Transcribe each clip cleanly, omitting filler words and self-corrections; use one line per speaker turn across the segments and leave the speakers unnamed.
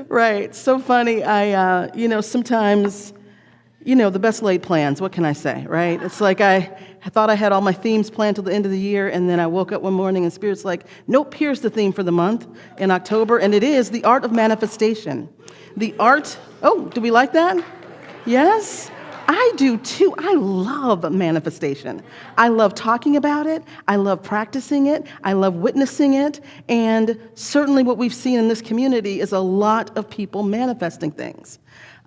Right. So funny. Sometimes, the best laid plans. What can I say, right? It's like I thought I had all my themes planned till the end of the year, and then I woke up one morning and Spirit's like, nope, here's the theme for the month in October, and it is the art of manifestation. Do we like that? Yes? I do too. I love manifestation. I love talking about it. I love practicing it. I love witnessing it. And certainly what we've seen in this community is a lot of people manifesting things.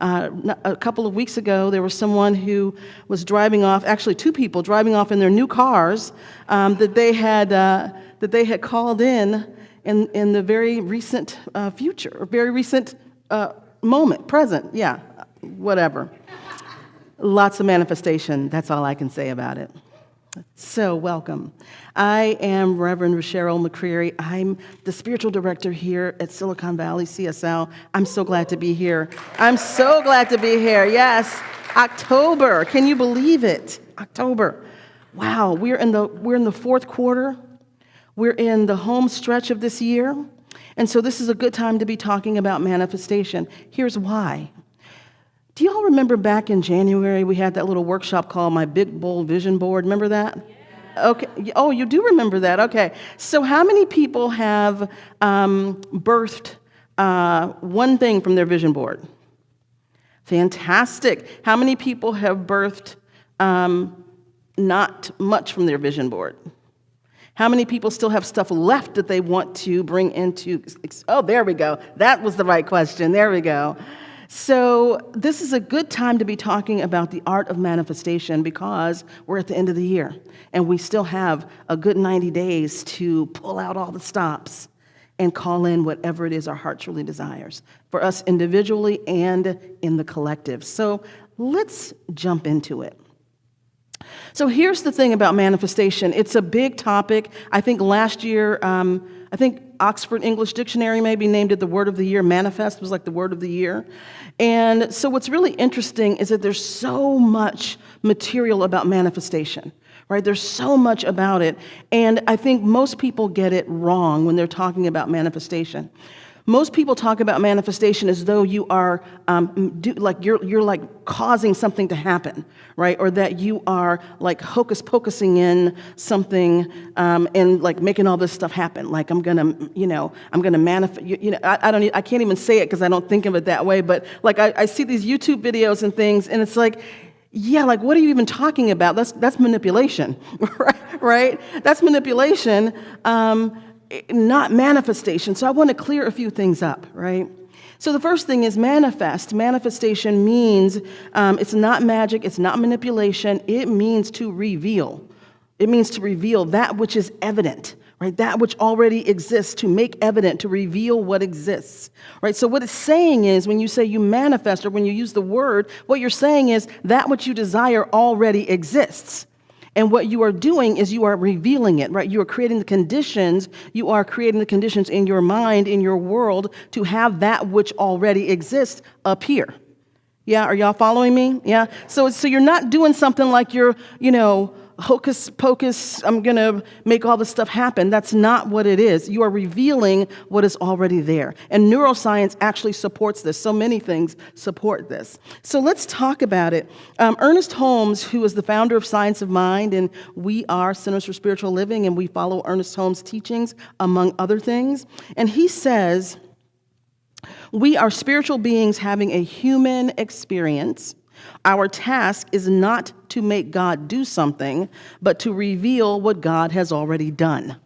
A couple of weeks ago, there was someone who was driving off, actually two people driving off in their new cars that they had called in the very recent future, or very recent moment, present, yeah, whatever. Lots of manifestation. That's all I can say about it. So welcome. I am Reverend Rasheryl McCreary. I'm the spiritual director here at Silicon Valley CSL. I'm so glad to be here. Yes, October. Can you believe it? October. Wow. We're in the fourth quarter. We're in the home stretch of this year, and so this is a good time to be talking about manifestation. Here's why. Do you all remember back in January, we had that little workshop called My Big Bold Vision Board? Remember that? Yeah. Okay. Oh, you do remember that. Okay. So how many people have birthed one thing from their vision board? Fantastic. How many people have birthed not much from their vision board? How many people still have stuff left that they want to bring into? Oh, there we go. That was the right question. There we go. So this is a good time to be talking about the art of manifestation because we're at the end of the year and we still have a good 90 days to pull out all the stops and call in whatever it is our heart truly desires for us individually and in the collective. So let's jump into it. So here's the thing about manifestation. It's a big topic. I think last year, Oxford English Dictionary maybe named it the word of the year. Manifest was like the word of the year. And so what's really interesting is that there's so much material about manifestation, right? There's so much about it. And I think most people get it wrong when they're talking about manifestation. Most people talk about manifestation as though you are you're like causing something to happen, right? Or that you are like hocus pocusing in something and like making all this stuff happen. Like I'm gonna manifest. I can't even say it because I don't think of it that way. But like I see these YouTube videos and things, and it's like, yeah, like what are you even talking about? That's manipulation, right? That's manipulation. Not manifestation. So I want to clear a few things up, right? So the first thing is manifest. Manifestation means it's not magic, it's not manipulation, it means to reveal. It means to reveal that which is evident, right? That which already exists, to make evident, to reveal what exists, right? So what it's saying is when you say you manifest or when you use the word, what you're saying is that which you desire already exists. And what you are doing is you are revealing it, right? You are creating the conditions. You are creating the conditions in your mind, in your world, to have that which already exists appear. Yeah, are y'all following me? Yeah. So you're not doing something like you're, hocus pocus, I'm going to make all this stuff happen. That's not what it is. You are revealing what is already there. And neuroscience actually supports this. So many things support this. So let's talk about it. Ernest Holmes, who is the founder of Science of Mind, and we are Centers for Spiritual Living, and we follow Ernest Holmes' teachings, among other things. And he says, we are spiritual beings having a human experience. Our task is not to make God do something, but to reveal what God has already done,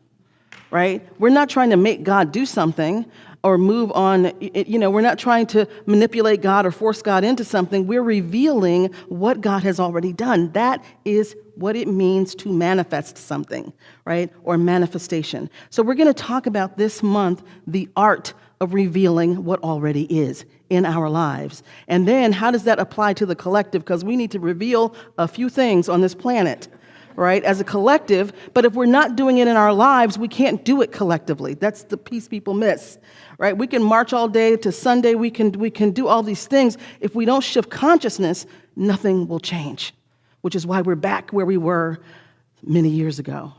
right? We're not trying to make God do something or move on. We're not trying to manipulate God or force God into something. We're revealing what God has already done. That is what it means to manifest something, right? Or manifestation. So we're going to talk about this month the art of revealing what already is in our lives. And then how does that apply to the collective? Because we need to reveal a few things on this planet, right, as a collective. But if we're not doing it in our lives, we can't do it collectively. That's the piece people miss, right? We can march all day to Sunday. We can do all these things. If we don't shift consciousness, nothing will change, which is why we're back where we were many years ago.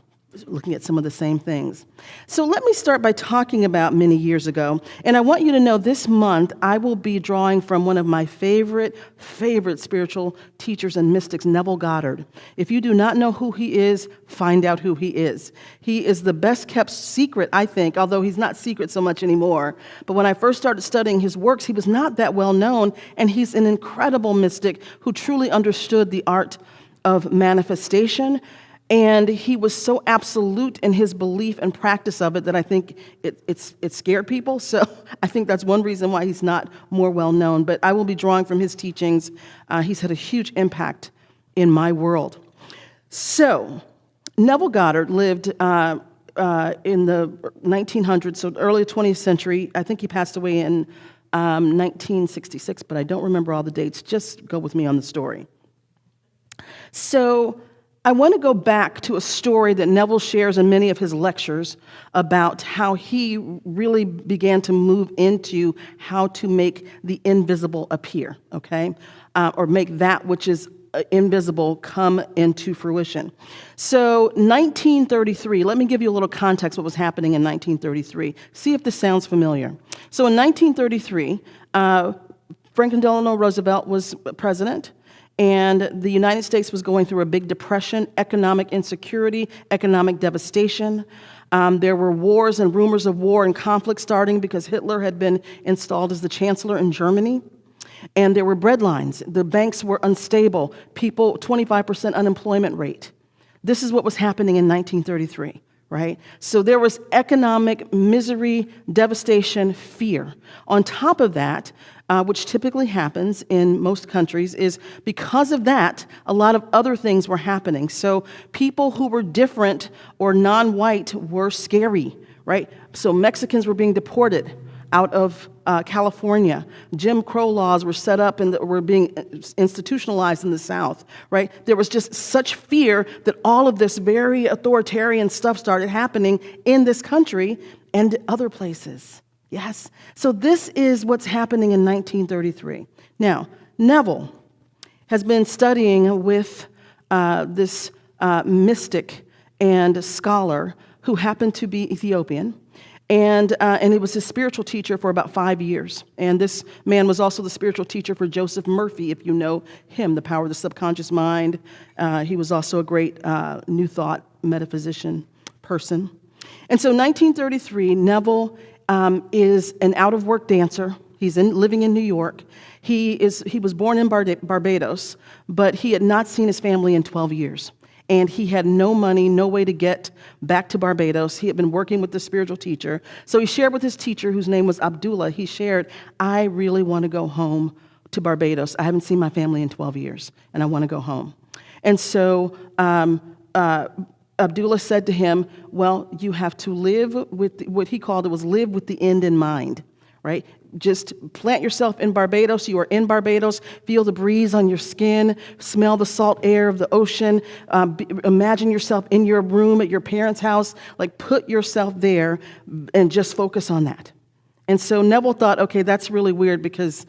looking at some of the same things. So let me start by talking about many years ago. And I want you to know this month I will be drawing from one of my favorite spiritual teachers and mystics, Neville Goddard. If you do not know who he is, find out who he is. He is the best kept secret, I think, although he's not secret so much anymore. But when I first started studying his works, he was not that well known, and he's an incredible mystic who truly understood the art of manifestation. And he was so absolute in his belief and practice of it that I think it scared people. So I think that's one reason why he's not more well known. But I will be drawing from his teachings. He's had a huge impact in my world. So Neville Goddard lived in the 1900s, so early 20th century. I think he passed away in 1966, but I don't remember all the dates. Just go with me on the story. So I want to go back to a story that Neville shares in many of his lectures about how he really began to move into how to make the invisible appear, okay? Or make that which is invisible come into fruition. So 1933, let me give you a little context what was happening in 1933. See if this sounds familiar. So in 1933, Franklin Delano Roosevelt was president. And the United States was going through a big depression, economic insecurity, economic devastation. There were wars and rumors of war and conflict starting because Hitler had been installed as the chancellor in Germany. And there were breadlines. The banks were unstable. People, 25% unemployment rate. This is what was happening in 1933. Right? So there was economic misery, devastation, fear. On top of that, which typically happens in most countries, is because of that, a lot of other things were happening. So people who were different or non-white were scary, right? So Mexicans were being deported out of California. Jim Crow laws were set up and were being institutionalized in the South, right? There was just such fear that all of this very authoritarian stuff started happening in this country and other places. Yes. So this is what's happening in 1933. Now, Neville has been studying with this mystic and scholar who happened to be Ethiopian. And he was his spiritual teacher for about 5 years. And this man was also the spiritual teacher for Joseph Murphy, if you know him, The Power of the Subconscious Mind. He was also a great New Thought metaphysician person. And so 1933, Neville is an out-of-work dancer. He's living in New York. He was born in Barbados, but he had not seen his family in 12 years. And he had no money, no way to get back to Barbados. He had been working with the spiritual teacher. So he shared with his teacher, whose name was Abdullah, he shared, I really want to go home to Barbados. I haven't seen my family in 12 years, and I want to go home. And so Abdullah said to him, well, you have to live with, what he called it was live with the end in mind, right? Just plant yourself in Barbados. You are in Barbados. Feel the breeze on your skin. Smell the salt air of the ocean. Imagine yourself in your room at your parents' house. Like, put yourself there and just focus on that. And so Neville thought, okay, that's really weird because,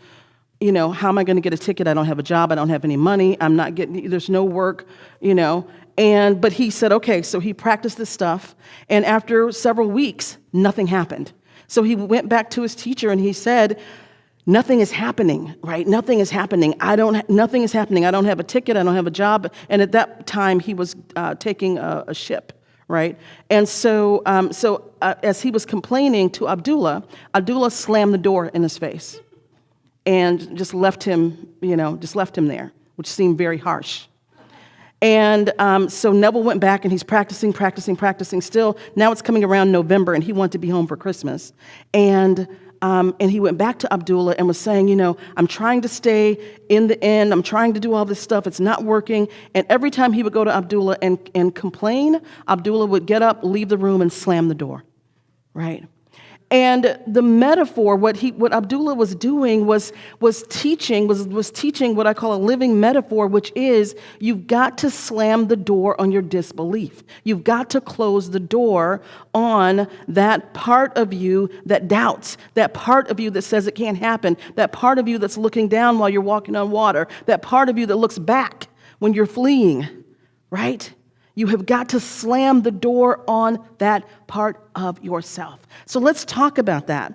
you know, how am I going to get a ticket? I don't have a job. I don't have any money. I'm not getting, there's no work, you know. But he said, okay, so he practiced this stuff. And after several weeks, nothing happened. So he went back to his teacher and he said, nothing is happening, right? Nothing is happening. Nothing is happening. I don't have a ticket. I don't have a job. And at that time, he was taking a ship, right? And so, as he was complaining to Abdullah, Abdullah slammed the door in his face and just left him there, which seemed very harsh. And so Neville went back and he's practicing still. Now it's coming around November and he wanted to be home for Christmas. And he went back to Abdullah and was saying, you know, I'm trying to stay in the end. I'm trying to do all this stuff. It's not working. And every time he would go to Abdullah and complain, Abdullah would get up, leave the room, and slam the door, right? And the metaphor, what Abdullah was doing was teaching what I call a living metaphor, which is you've got to slam the door on your disbelief. You've got to close the door on that part of you that doubts, that part of you that says it can't happen, that part of you that's looking down while you're walking on water, that part of you that looks back when you're fleeing, right? You have got to slam the door on that part of yourself. So let's talk about that.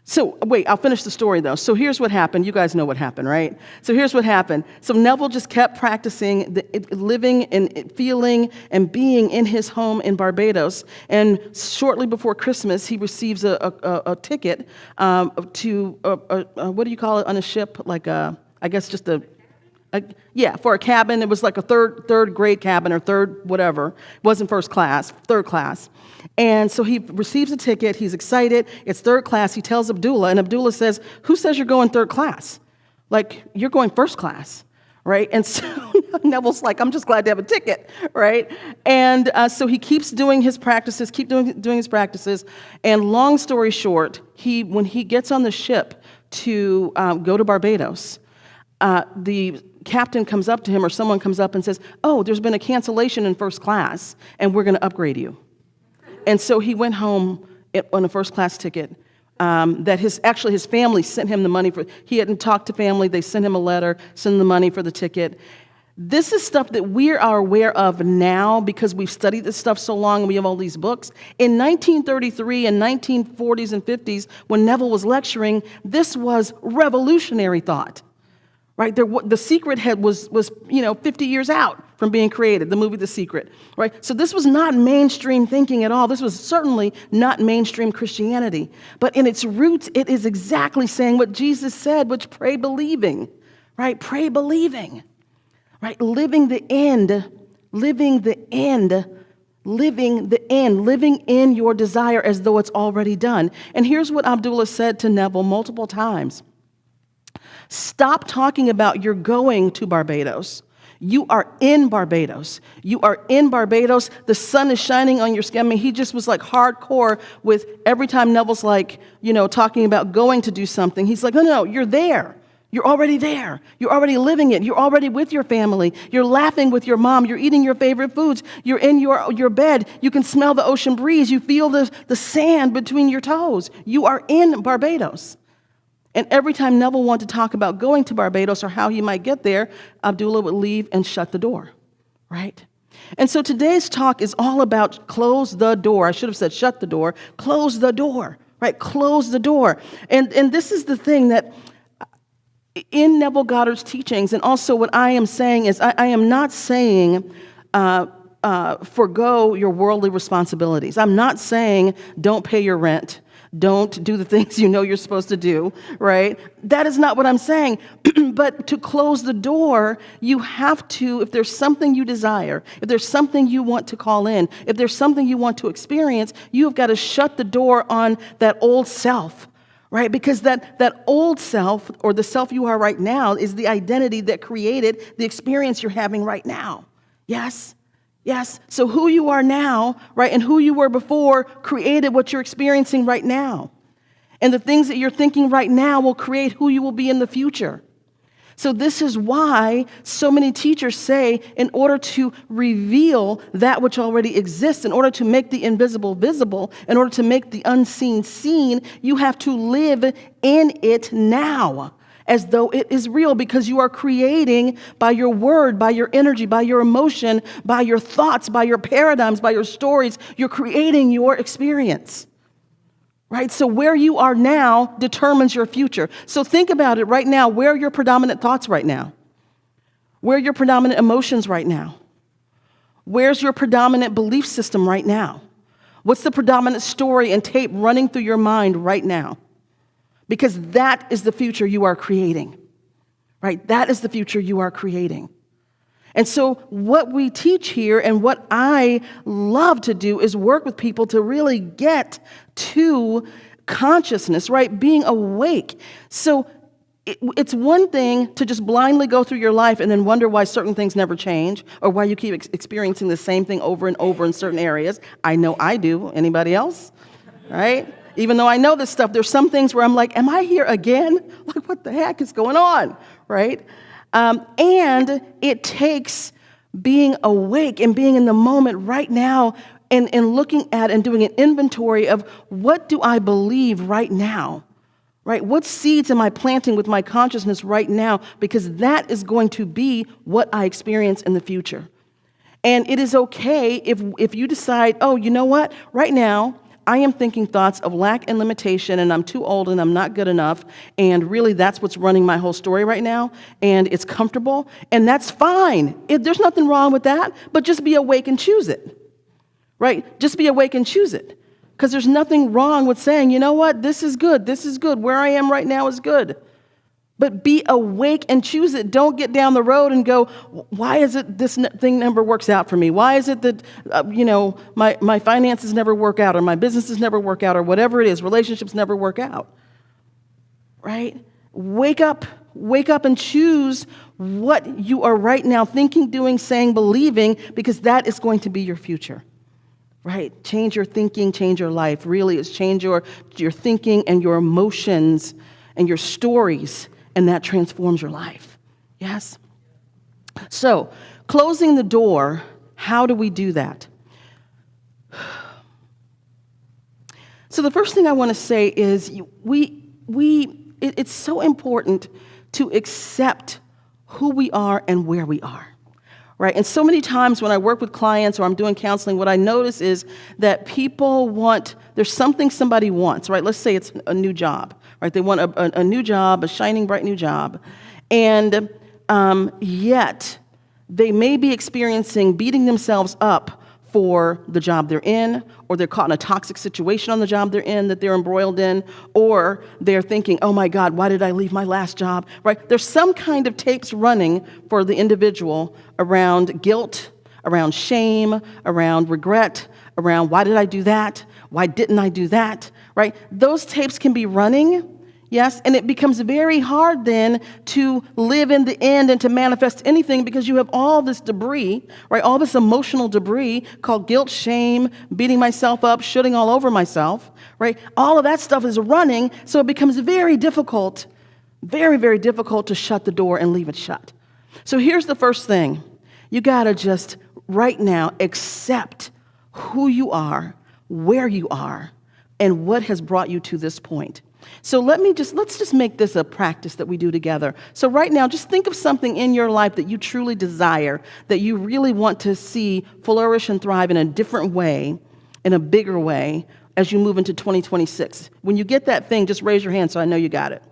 So wait, I'll finish the story though. So here's what happened. You guys know what happened, right? So here's what happened. So Neville just kept practicing living and feeling and being in his home in Barbados. And shortly before Christmas, he receives a ticket to, what do you call it on a ship? Like I guess just for a cabin. It was like a third grade cabin or third whatever. It wasn't first class, third class. And so he receives a ticket. He's excited. It's third class. He tells Abdullah, and Abdullah says, "Who says you're going third class? Like, you're going first class." Right? And so Neville's like, "I'm just glad to have a ticket." Right? And so he keeps doing his practices, doing his practices. And long story short, when he gets on the ship to go to Barbados, the captain comes up to him, or someone comes up and says, "Oh, there's been a cancellation in first class, and we're going to upgrade you." And so he went home on a first class ticket that his family sent him the money for. He hadn't talked to family. They sent him a letter, sent him the money for the ticket. This is stuff that we are aware of now because we've studied this stuff so long and we have all these books. In 1933 and 1940s and 50s, when Neville was lecturing, this was revolutionary thought. Right? The Secret was 50 years out from being created, the movie The Secret. Right? So this was not mainstream thinking at all. This was certainly not mainstream Christianity. But in its roots, it is exactly saying what Jesus said, which pray believing. Right? Pray believing. Right? Living the end, living in your desire as though it's already done. And here's what Abdullah said to Neville multiple times. Stop talking about you're going to Barbados. You are in Barbados. You are in Barbados. The sun is shining on your skin. I mean, he just was like hardcore with every time Neville's like, talking about going to do something. He's like, no, you're there. You're already there. You're already living it. You're already with your family. You're laughing with your mom. You're eating your favorite foods. You're in your bed. You can smell the ocean breeze. You feel the sand between your toes. You are in Barbados. And every time Neville wanted to talk about going to Barbados or how he might get there, Abdullah would leave and shut the door, right? And so today's talk is all about close the door. I should have said shut the door. Close the door, right? Close the door. And this is the thing that in Neville Goddard's teachings, and also what I am saying is I am not saying forgo your worldly responsibilities. I'm not saying don't pay your rent. Don't do the things you're supposed to do, right? That is not what I'm saying. But to close the door, you have to, if there's something you desire, if there's something you want to call in, if there's something you want to experience, you've got to shut the door on that old self, right? Because that old self, or the self you are right now, is the identity that created the experience you're having right now. Yes? Yes. So who you are now, right, and who you were before created what you're experiencing right now. And the things that you're thinking right now will create who you will be in the future. So this is why so many teachers say in order to reveal that which already exists, in order to make the invisible visible, in order to make the unseen seen, you have to live in it now, as though it is real, because you are creating by your word, by your energy, by your emotion, by your thoughts, by your paradigms, by your stories. You're creating your experience, right? So where you are now determines your future. So think about it right now. Where are your predominant thoughts right now? Where are your predominant emotions right now? Where's your predominant belief system right now? What's the predominant story and tape running through your mind right now? Because that is the future you are creating, right? That is the future you are creating. And so what we teach here and what I love to do is work with people to really get to consciousness, right? Being awake. So it's one thing to just blindly go through your life and then wonder why certain things never change or why you keep experiencing the same thing over and over in certain areas. I know I do. Anybody else? Right? Even though I know this stuff, there's some things where I'm like, am I here again? Like, what the heck is going on, right? And it takes being awake and being in the moment right now and looking at and doing an inventory of what do I believe right now, right? What seeds am I planting with my consciousness right now? Because that is going to be what I experience in the future. And it is okay if you decide, oh, you know what? Right now, I am thinking thoughts of lack and limitation, and I'm too old and I'm not good enough, and really that's what's running my whole story right now, and it's comfortable, and that's fine. There's nothing wrong with that, but just be awake and choose it, right? Just be awake and choose it, because there's nothing wrong with saying, you know what, this is good, where I am right now is good. But be awake and choose it. Don't get down the road and go, why is it this thing never works out for me? Why is it that, my finances never work out, or my businesses never work out, or whatever it is, relationships never work out, right? Wake up and choose what you are right now thinking, doing, saying, believing, because that is going to be your future, right? Change your thinking, change your life. Really, it's change your thinking and your emotions and your stories, and that transforms your life. Yes? So, closing the door, how do we do that? So the first thing I want to say is it's so important to accept who we are and where we are. Right? And so many times when I work with clients or I'm doing counseling, what I notice is that there's something somebody wants, right? Let's say it's a new job, right? They want a new job, a shining, bright new job. And yet they may be experiencing beating themselves up for the job they're in, or they're caught in a toxic situation on the job they're in that they're embroiled in, or they're thinking, oh my God, why did I leave my last job, right? There's some kind of tapes running for the individual around guilt, around shame, around regret, around why did I do that? Why didn't I do that, right? Those tapes can be running. Yes, and it becomes very hard then to live in the end and to manifest anything, because you have all this debris, right? All this emotional debris called guilt, shame, beating myself up, shooting all over myself, right? All of that stuff is running, so it becomes very difficult, very, very difficult to shut the door and leave it shut. So here's the first thing. You got to just right now accept who you are, where you are, and what has brought you to this point. So let's just make this a practice that we do together. So right now, just think of something in your life that you truly desire, that you really want to see flourish and thrive in a different way, in a bigger way, as you move into 2026. When you get that thing, just raise your hand so I know you got it.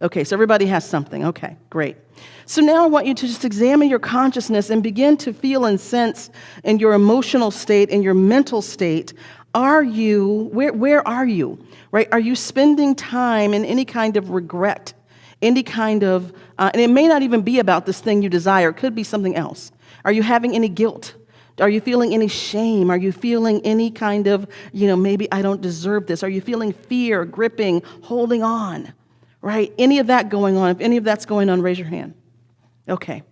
Okay, so everybody has something. Okay, great. So now I want you to just examine your consciousness and begin to feel and sense in your emotional state, in your mental state, where are you, right? Are you spending time in any kind of regret, any kind of, and it may not even be about this thing you desire, it could be something else. Are you having any guilt? Are you feeling any shame? Are you feeling any kind of, maybe I don't deserve this? Are you feeling fear, gripping, holding on, right? Any of that going on? If any of that's going on, raise your hand. Okay.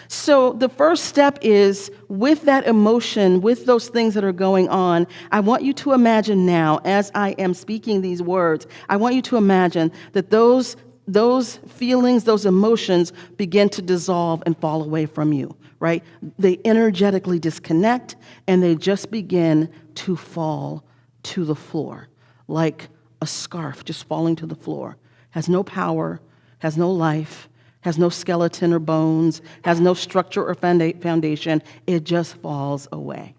So the first step is, with that emotion, with those things that are going on, I want you to imagine now, as I am speaking these words, I want you to imagine that those feelings, those emotions begin to dissolve and fall away from you, right? They energetically disconnect, and they just begin to fall to the floor, like a scarf just falling to the floor. Has no power, has no life, has no skeleton or bones, has no structure or foundation. It just falls away,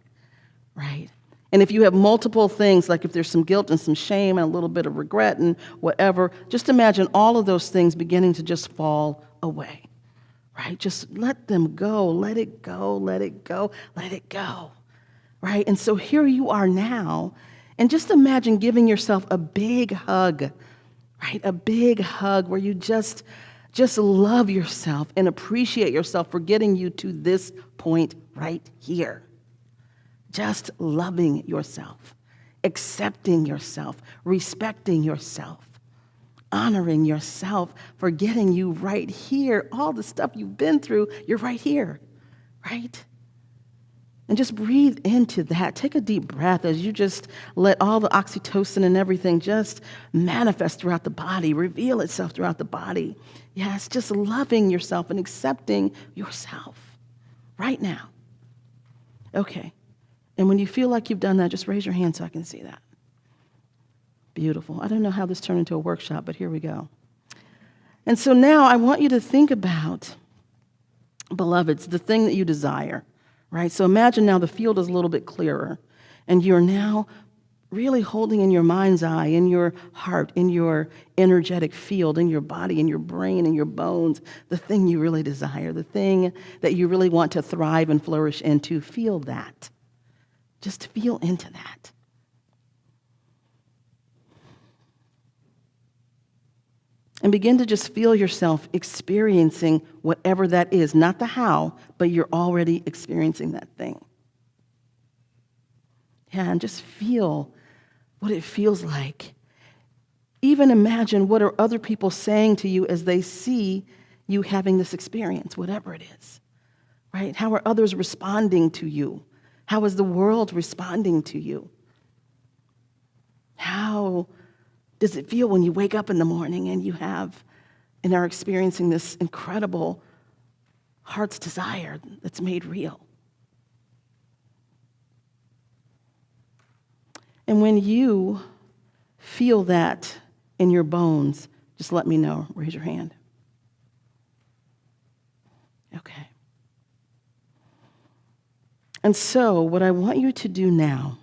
right? And if you have multiple things, like if there's some guilt and some shame and a little bit of regret and whatever, just imagine all of those things beginning to just fall away, right? Just let them go, let it go, let it go, let it go, right? And so here you are now, and just imagine giving yourself a big hug, right? A big hug where you just love yourself and appreciate yourself for getting you to this point right here. Just loving yourself, accepting yourself, respecting yourself, honoring yourself for getting you right here. All the stuff you've been through, you're right here, right? And just breathe into that. Take a deep breath as you just let all the oxytocin and everything just manifest throughout the body, reveal itself throughout the body. Yes, just loving yourself and accepting yourself right now. Okay. And when you feel like you've done that, just raise your hand so I can see that. Beautiful. I don't know how this turned into a workshop, but here we go. And so now I want you to think about, beloveds, the thing that you desire. right? So imagine now the field is a little bit clearer, and you're now really holding in your mind's eye, in your heart, in your energetic field, in your body, in your brain, in your bones, the thing you really desire, the thing that you really want to thrive and flourish into. Feel that. Just feel into that. And begin to just feel yourself experiencing whatever that is. Not the how, but you're already experiencing that thing. Yeah, and just feel what it feels like. Even imagine what are other people saying to you as they see you having this experience, whatever it is, right? How are others responding to you? How is the world responding to you? How does it feel when you wake up in the morning and you have and are experiencing this incredible heart's desire that's made real? And when you feel that in your bones, just let me know. Raise your hand. Okay. And so what I want you to do now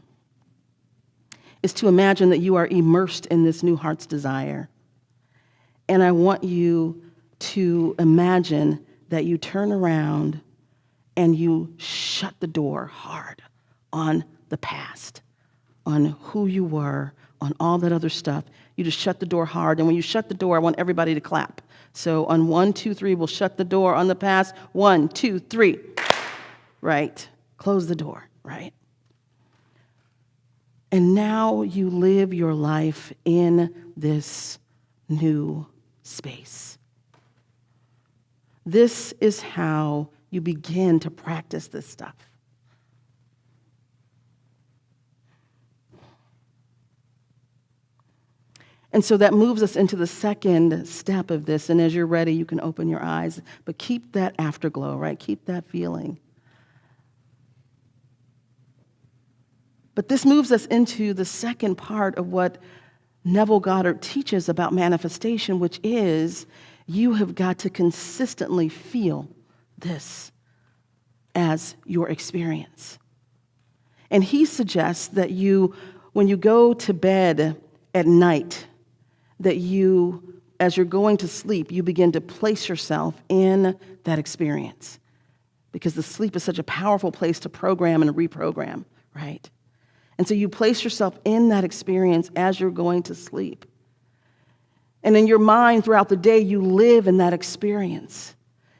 is to imagine that you are immersed in this new heart's desire. And I want you to imagine that you turn around and you shut the door hard on the past, on who you were, on all that other stuff. You just shut the door hard. And when you shut the door, I want everybody to clap. So on 1, 2, 3, we'll shut the door on the past. 1, 2, 3. Right? Close the door, right? And now you live your life in this new space. This is how you begin to practice this stuff. And so that moves us into the second step of this. And as you're ready, you can open your eyes. But keep that afterglow, right? Keep that feeling. But this moves us into the second part of what Neville Goddard teaches about manifestation, which is you have got to consistently feel this as your experience. And he suggests that you, when you go to bed at night, that you, as you're going to sleep, you begin to place yourself in that experience. Because the sleep is such a powerful place to program and reprogram, right? And so you place yourself in that experience as you're going to sleep. And in your mind throughout the day, you live in that experience.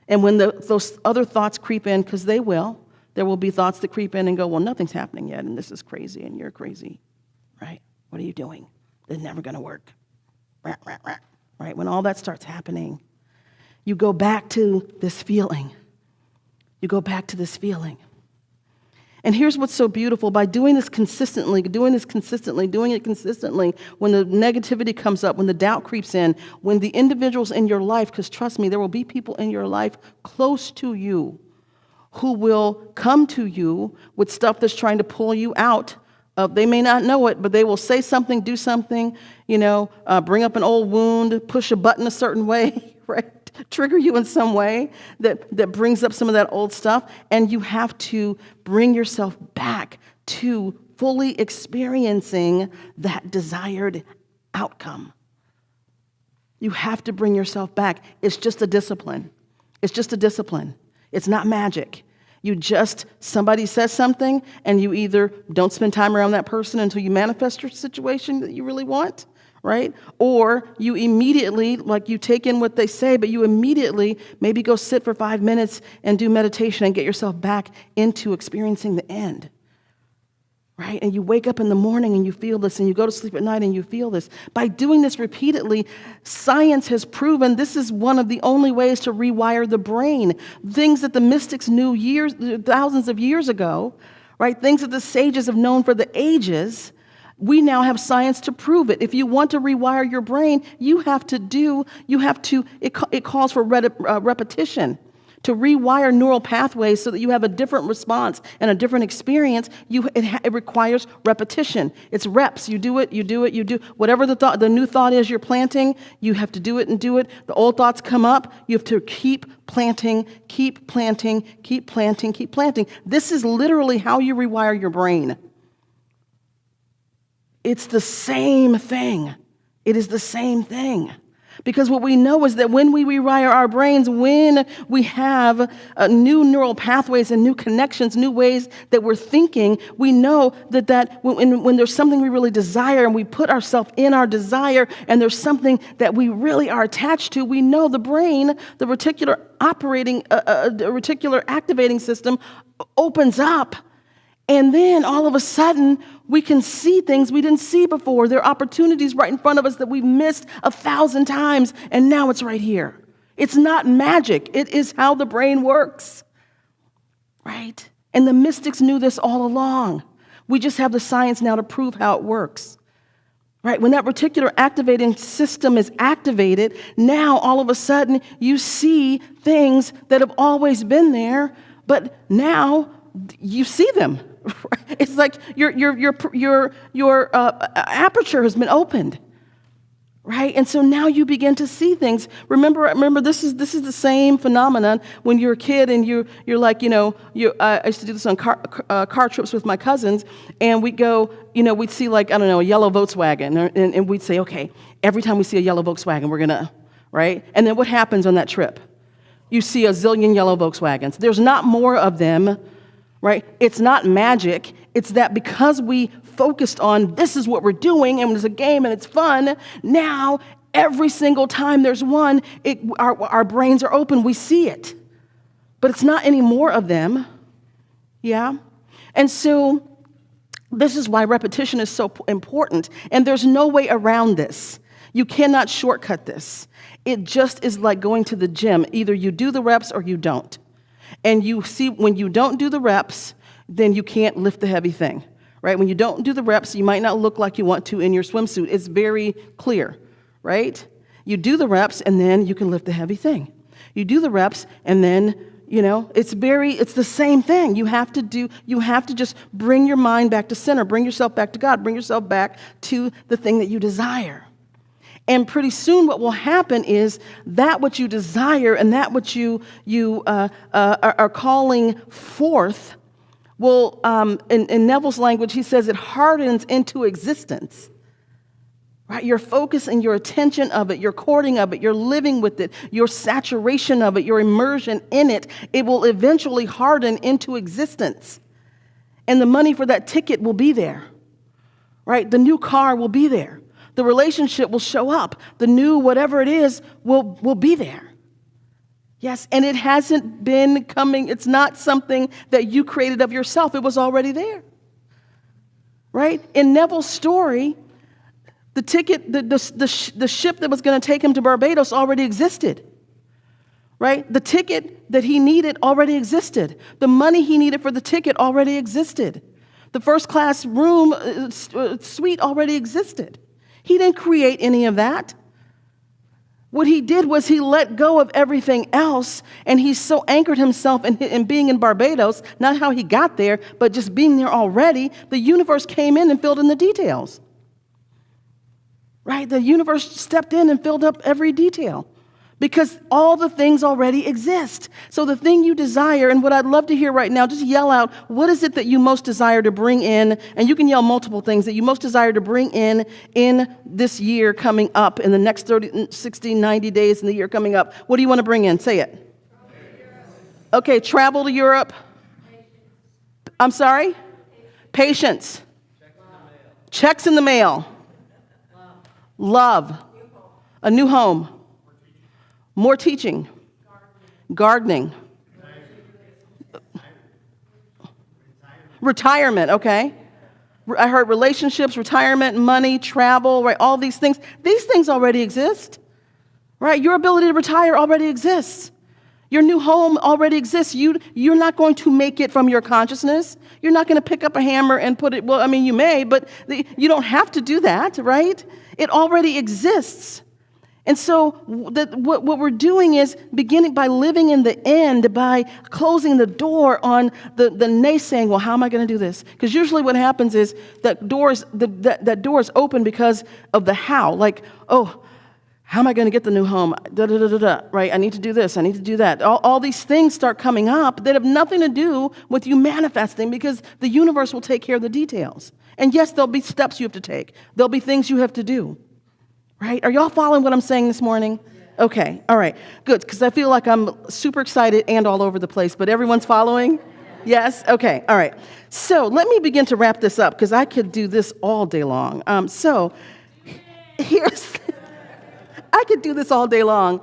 And when those other thoughts creep in, because there will be thoughts that creep in and go, well, nothing's happening yet, and this is crazy, and you're crazy, right? What are you doing? It's never going to work. Right? When all that starts happening, you go back to this feeling. You go back to this feeling. And here's what's so beautiful. By doing it consistently, when the negativity comes up, when the doubt creeps in, when the individuals in your life, because trust me, there will be people in your life close to you who will come to you with stuff that's trying to pull you out of, they may not know it, but they will say something, do something, bring up an old wound, push a button a certain way, right? Trigger you in some way that brings up some of that old stuff, and you have to bring yourself back to fully experiencing that desired outcome. You have to bring yourself back. It's just a discipline. It's not magic. Somebody says something, and you either don't spend time around that person until you manifest your situation that you really want, right? Or you immediately, you take in what they say, but you immediately maybe go sit for 5 minutes and do meditation and get yourself back into experiencing the end, right? And you wake up in the morning and you feel this, and you go to sleep at night and you feel this. By doing this repeatedly, science has proven this is one of the only ways to rewire the brain. Things that the mystics knew thousands of years ago, right? Things that the sages have known for the ages. We now have science to prove it. If you want to rewire your brain, it calls for repetition. To rewire neural pathways so that you have a different response and a different experience, it requires repetition. It's reps. You do it, you do it, you do. Whatever the new thought is you're planting, you have to do it and do it. The old thoughts come up. You have to keep planting, keep planting, keep planting, keep planting. This is literally how you rewire your brain. It's the same thing. It is the same thing. Because what we know is that when we rewire our brains, when we have new neural pathways and new connections, new ways that we're thinking, we know that when there's something we really desire and we put ourselves in our desire and there's something that we really are attached to, we know the brain, the reticular activating system opens up. And then all of a sudden, we can see things we didn't see before. There are opportunities right in front of us that we've missed 1,000 times, and now it's right here. It's not magic. It is how the brain works, right? And the mystics knew this all along. We just have the science now to prove how it works, right? When that reticular activating system is activated, now all of a sudden, you see things that have always been there, but now you see them. It's like your aperture has been opened, right? And so now you begin to see things. Remember, this is the same phenomenon when you're a kid and you're like, I used to do this on car trips with my cousins, and we'd go, we'd see like, I don't know, a yellow Volkswagen, and we'd say, okay, every time we see a yellow Volkswagen, we're gonna, right? And then what happens on that trip? You see a zillion yellow Volkswagens. There's not more of them. Right? It's not magic. It's that because we focused on this is what we're doing and it's a game and it's fun, now every single time there's one, our brains are open. We see it. But it's not any more of them. Yeah? And so this is why repetition is so important. And there's no way around this. You cannot shortcut this. It just is like going to the gym. Either you do the reps or you don't. And you see, when you don't do the reps, then you can't lift the heavy thing, right? When you don't do the reps, you might not look like you want to in your swimsuit. It's very clear, right? You do the reps, and then you can lift the heavy thing. You do the reps, and then, it's the same thing. You have to just bring your mind back to center, bring yourself back to God, bring yourself back to the thing that you desire. And pretty soon what will happen is that what you desire and that what you are calling forth will, in Neville's language, he says it hardens into existence. Right? Your focus and your attention of it, your courting of it, your living with it, your saturation of it, your immersion in it, it will eventually harden into existence. And the money for that ticket will be there. Right? The new car will be there. The relationship will show up. The new whatever it is will be there. Yes, and it hasn't been coming. It's not something that you created of yourself. It was already there. Right? In Neville's story, the ticket, the ship that was going to take him to Barbados already existed. Right? The ticket that he needed already existed. The money he needed for the ticket already existed. The first class room suite already existed. He didn't create any of that. What he did was he let go of everything else, and he so anchored himself in being in Barbados, not how he got there, but just being there already. The universe came in and filled in the details. Right? The universe stepped in and filled up every detail because all the things already exist. So the thing you desire, and what I'd love to hear right now, just yell out, what is it that you most desire to bring in? And you can yell multiple things that you most desire to bring in this year coming up, in the next 30, 60, 90 days in the year coming up. What do you want to bring in? Say it. Okay, travel to Europe. I'm sorry? Patience. Checks in the mail. Love. A new home. More teaching. Gardening. Retirement, okay. I heard relationships, retirement, money, travel, right? All these things. These things already exist, right? Your ability to retire already exists. Your new home already exists. You're not going to make it from your consciousness. You're not going to pick up a hammer and put it, well, I mean, you may, but you don't have to do that, right? It already exists. And so what we're doing is beginning by living in the end, by closing the door on the naysaying, well, how am I going to do this? Because usually what happens is that door is open because of the how. Like, oh, how am I going to get the new home? Right? I need to do this. I need to do that. All these things start coming up that have nothing to do with you manifesting, because the universe will take care of the details. And yes, there'll be steps you have to take. There'll be things you have to do. Right? Are y'all following what I'm saying this morning? Yeah. Okay. All right. Good. Because I feel like I'm super excited and all over the place, but everyone's following? Yes? Okay. All right. So let me begin to wrap this up, because I could do this all day long. I could do this all day long.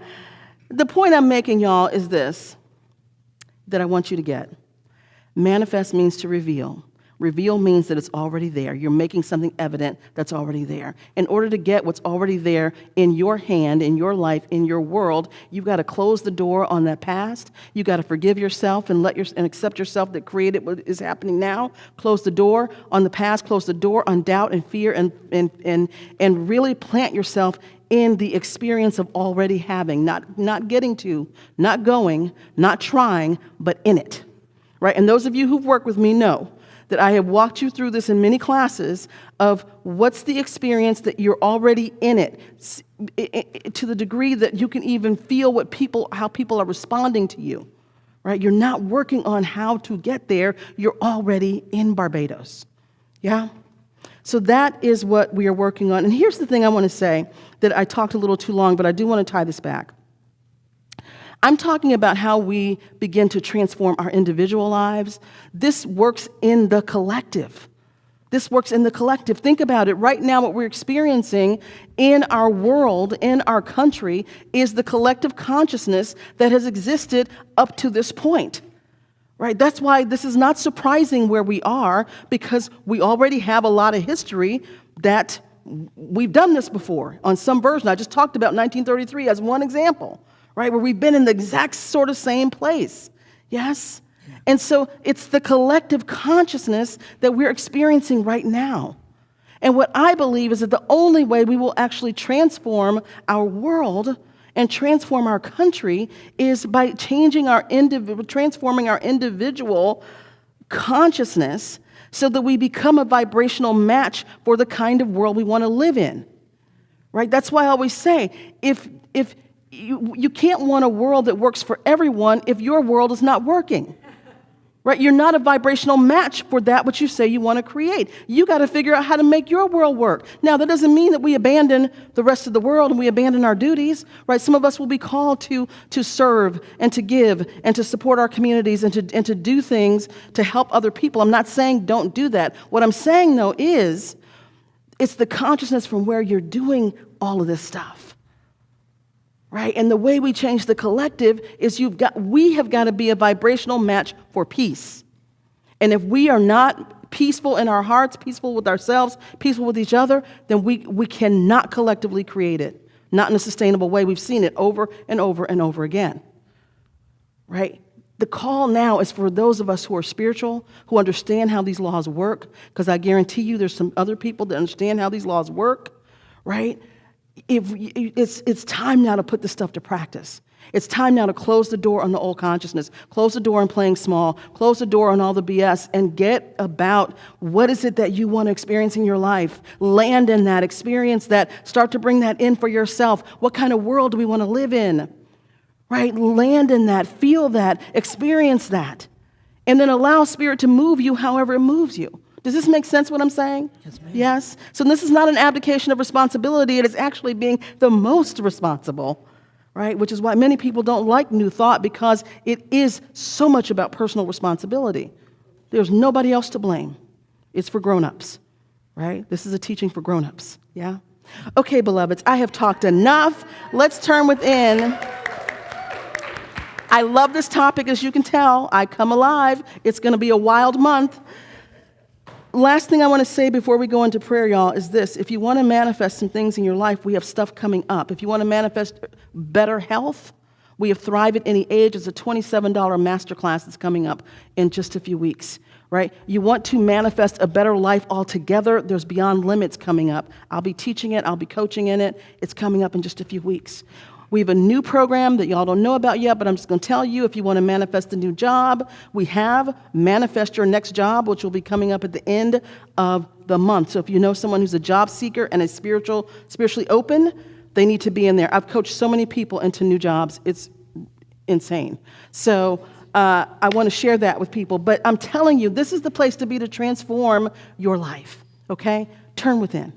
The point I'm making, y'all, is this, that I want you to get. Manifest means to reveal. Reveal means that it's already there. You're making something evident that's already there. In order to get what's already there in your hand, in your life, in your world, you've got to close the door on that past. You've got to forgive yourself and accept yourself that created what is happening now. Close the door on the past. Close the door on doubt and fear, and really plant yourself in the experience of already having, not getting to, not going, not trying, but in it. Right? And those of you who've worked with me know that I have walked you through this in many classes of what's the experience that you're already in it, to the degree that you can even feel how people are responding to you, right? You're not working on how to get there. You're already in Barbados, yeah? So that is what we are working on. And here's the thing I want to say, that I talked a little too long, but I do want to tie this back. I'm talking about how we begin to transform our individual lives. This works in the collective. This works in the collective. Think about it. Right now, what we're experiencing in our world, in our country, is the collective consciousness that has existed up to this point. Right? That's why this is not surprising where we are, because we already have a lot of history that we've done this before on some version. I just talked about 1933 as one example. Right, where we've been in the exact sort of same place. Yes? Yeah. And so it's the collective consciousness that we're experiencing right now. And what I believe is that the only way we will actually transform our world and transform our country is by transforming our individual consciousness so that we become a vibrational match for the kind of world we want to live in. Right? That's why I always say, if you can't want a world that works for everyone if your world is not working, right? You're not a vibrational match for that which you say you want to create. You got to figure out how to make your world work. Now, that doesn't mean that we abandon the rest of the world and we abandon our duties, right? Some of us will be called to serve and to give and to support our communities and to do things to help other people. I'm not saying don't do that. What I'm saying, though, is it's the consciousness from where you're doing all of this stuff. Right? And the way we change the collective is we have got to be a vibrational match for peace. And if we are not peaceful in our hearts, peaceful with ourselves, peaceful with each other, then we cannot collectively create it. Not in a sustainable way. We've seen it over and over and over again. Right? The call now is for those of us who are spiritual, who understand how these laws work, because I guarantee you there's some other people that understand how these laws work, right? It's time now to put this stuff to practice. It's time now to close the door on the old consciousness, close the door on playing small, close the door on all the BS, and get about what is it that you want to experience in your life. Land in that, experience that, start to bring that in for yourself. What kind of world do we want to live in? Right? Land in that, feel that, experience that, and then allow Spirit to move you however it moves you. Does this make sense what I'm saying?
Yes, ma'am.
Yes? So this is not an abdication of responsibility. It is actually being the most responsible, right? Which is why many people don't like New Thought, because it is so much about personal responsibility. There's nobody else to blame. It's for grown-ups, right? This is a teaching for grown-ups, yeah? Okay, beloveds, I have talked enough. Let's turn within. I love this topic, as you can tell. I come alive. It's going to be a wild month. Last thing I want to say before we go into prayer, y'all, is this. If you want to manifest some things in your life, we have stuff coming up. If you want to manifest better health, we have Thrive at Any Age. It's a $27 masterclass that's coming up in just a few weeks. right? You want to manifest a better life altogether. There's Beyond Limits coming up. I'll be teaching it. I'll be coaching in it. It's coming up in just a few weeks. We have a new program that y'all don't know about yet, but I'm just going to tell you, if you want to manifest a new job, we have Manifest Your Next Job, which will be coming up at the end of the month. So if you know someone who's a job seeker and is spiritually open, they need to be in there. I've coached so many people into new jobs. It's insane. So I want to share that with people. But I'm telling you, this is the place to be to transform your life, okay? Turn within.